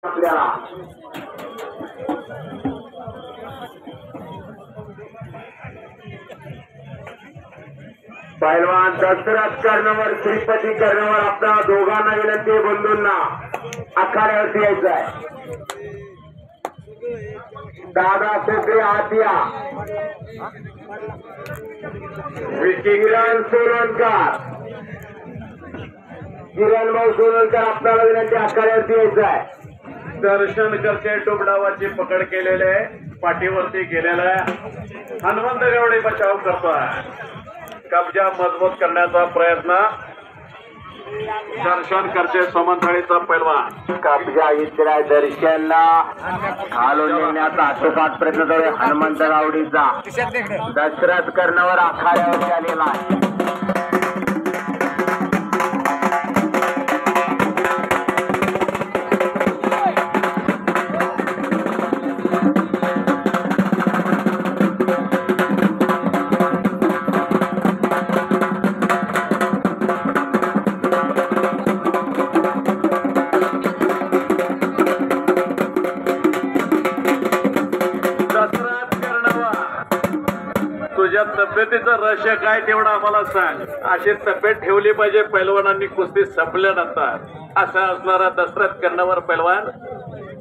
आपल्याला पहिलवान दशरथ कर्णवर श्रीपती कर्णवर आपल्या दोघांना विनंती बंधूंना आखाड्यावरती यायचं आहे। दादा सोपे आतिया किरण सोलनकर किरण भाऊ सोलनकर आपल्याला विनंती आखाड्यावरती यायचं आहे। दर्शन करते टोपडावाची पकड केलेले पाठीवरती गेलेला हनुमंत गावडे बचाव करतोय। कब्जा मजबूत करण्याचा प्रयत्न दर्शन करते समंथळीचा पैलवान कब्जा इतराय दर्शनला घालून नेण्याचा आटोकाट प्रयत्न करतोय हनुमंत गावडीचा। दशरथ कर्णवर आखाड्यावर आलेला आहे। तुझ्या तब्येतीचं रहस्य काय तेवढं आम्हाला सांग। अशी तब्येत ठेवली पाहिजे पैलवानांनी कुस्ती संपल्यानंतर। असा असणारा दशरथ कर्णवर पैलवान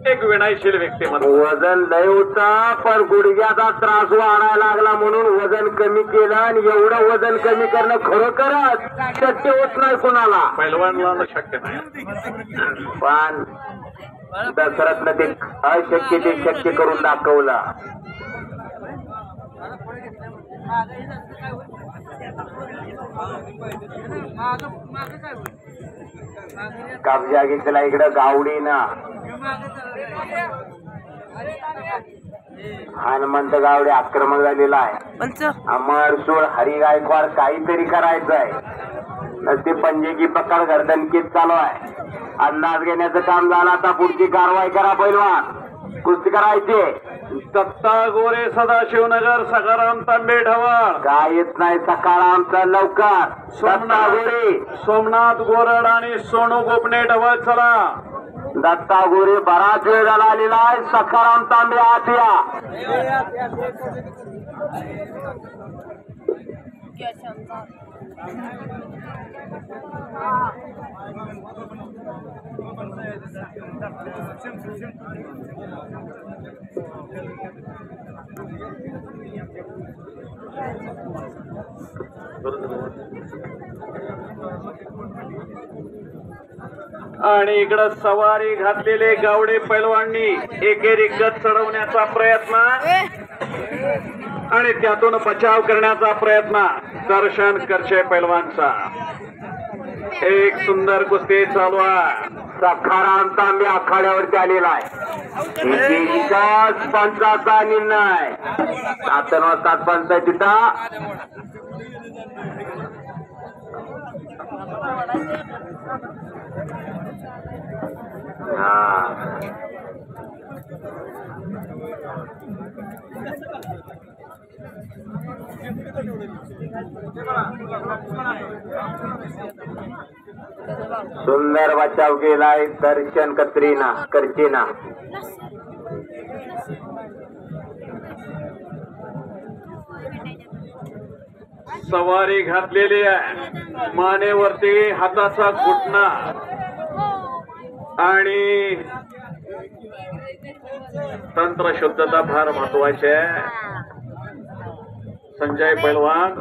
एक विनायशील व्यक्तिमत्व। वजन लय होता पण गुडघ्याचा त्रास वाढायला लागला म्हणून वजन कमी केलं आणि एवढं वजन कमी करणं खरोखरच शक्य होत नाही कुणाला। पैलवानला शक्य नाही पण दशरथनं ते अशक्य ते शक्य करून दाखवलं। कब्जा घेतला इकडं गावडीनं हनुमंत गावडे आक्रमक झालेला आहे। अमरसूळ हरी गायकवाड काहीतरी करायचं आहे। नसते पंजे की पकड गर्दनकीत चालू आहे। अंदाज घेण्याचं काम झालं आता पुढची कारवाई करा पैलवान कुस्ती करायची। दत्ता गोरे सदाशिवनगर सखाराम तांबे ढवळ काय येत नाही सकारामचा लवकर दत्ता गोरे सोमनाथ गोरड आणि सोनू गोपने ढवळ चला। दत्ता गोरे बराच वेळ झाला आलेला आहे। सखाराम तांबे आतिया आणि इकडं सवारी घातलेले गावडे पैलवांनी एकेरी गत चढवण्याचा प्रयत्न आणि त्यातून बचाव करण्याचा प्रयत्न दर्शन करचे पैलवानचा। एक सुंदर कुस्ती चालू आहे। सखाराम तांबे आखाड्यावरती आलेला आहे। पंचाचा निर्णय 7 वाजता पंचायतीचा सुंदर बचाव केलाय दर्शन करचेना। सवारी घातलेली आहे मानेवरती हाताचा घुटणा आणि तंत्र शुद्धता फार महत्वाची आहे। संजय पैलवान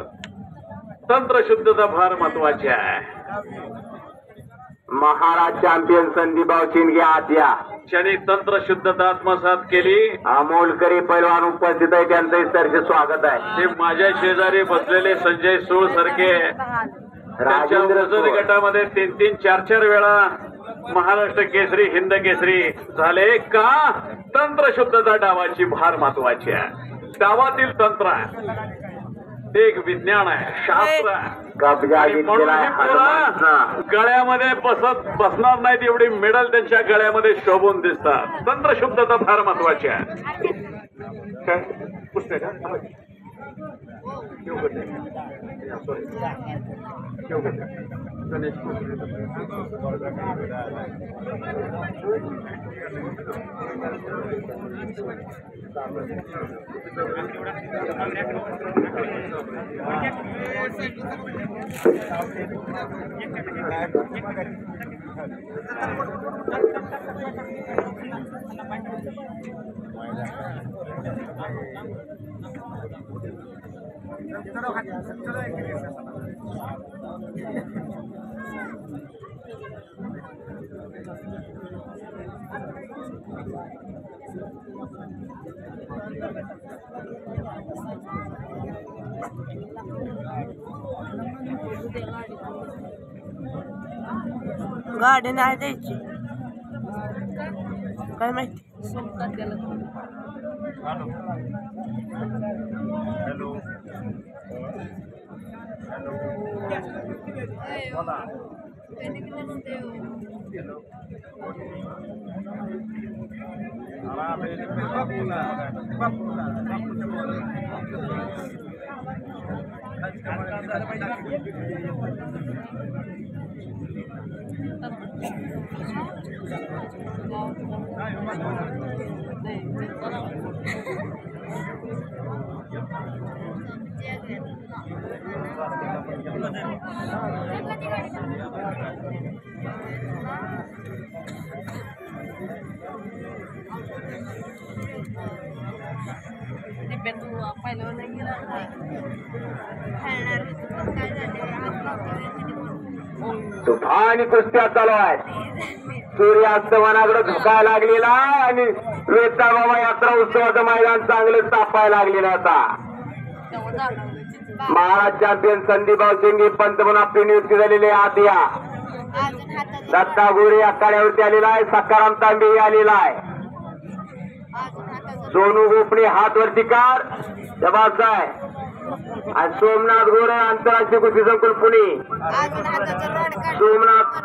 तंत्र शुद्धता फार महत्वाची आहे। महाराज चॅम्पियन संदीपराव शिंदे आत्या ज्यांनी तंत्र शुद्धता आत्मसात केली अमोलकरी पैलवान उपस्थित आहे त्यांचंही सरचे स्वागत आहे। ते माझ्या शेजारी बसलेले संजय सूळ सारखे त्यांच्या वजन गटामध्ये 3-3, 4-4 वेळा महाराष्ट्र केसरी हिंद केसरी झाले का? तंत्र शुद्धता डावाची फार महत्वाची आहे। डावातील तंत्र एक विज्ञान आहे, शास्त्र आहे। गळ्यामध्ये बसणार नाहीत एवढी मेडल त्यांच्या गळ्यामध्ये शोभून दिसतात। तंत्र शुद्धता फार महत्वाची आहे। काय पुस्तक आहे गाडी नाही द्यायची काय माहिती. तुफानी कुस्त्या चालू आहेत. सूर्यास्तमनाकडे झुकायला लागलेला आहे आणि वेता बाबा यात्रा उत्सवाचं मैदान चांगलं तापायला लागलेलं आता. महाराज चॅम्पियन संदीपराव शिंदे पंत म्हणून आपली नियुक्ती झालेली आहे. आदिया दत्ता गोरे आखाड्यावरती आलेला आहे. सकाराम तांबे आलेला आहे. सोनू गोपणे हात वरती कार जबाबदार आहे. आणि सोमनाथ गोरे आंतरराष्ट्रीय कुस्ती संकुल पुणे. सोमनाथ